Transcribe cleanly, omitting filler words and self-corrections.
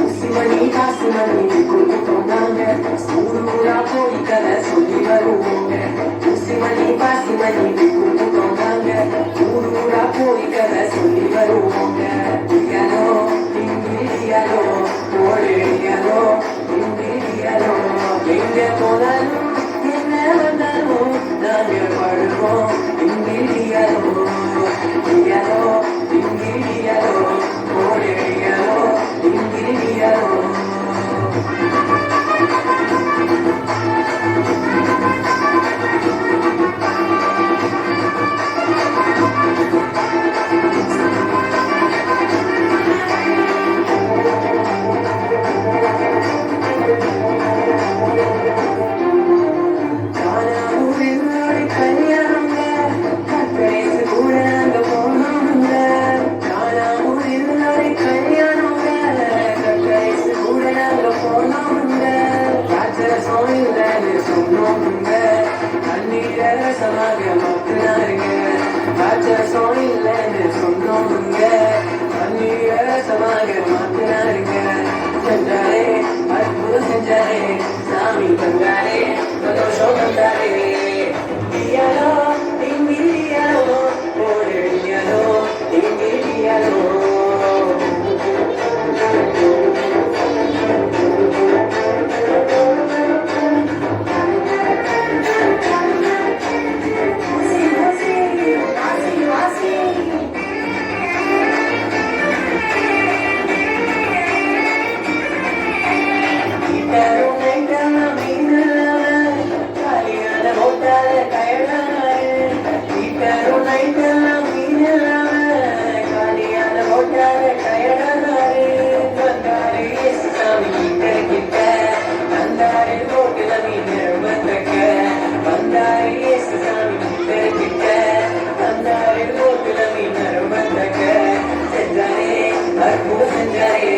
ஊசிமணி காசுமணி கொண்டு போனாங்க ஊரு ஊரா போய் கதை சொல்லி வருவோங்க ஊசிமணி காசுமணி கொண்டு போனாங்க ஊரு ஊரா போய் கதை சொல்லி வருவோங்க இங்கேயோ இங்கேயோ ஓடியோ இங்கேயோ எங்க போனாலும் என்ன வந்தாலும் நாங்க படுவோம் இங்கேயோ இங்கேயோ இங்கேயோ ஓடியோ இங்கேயோ செஞ்சாரே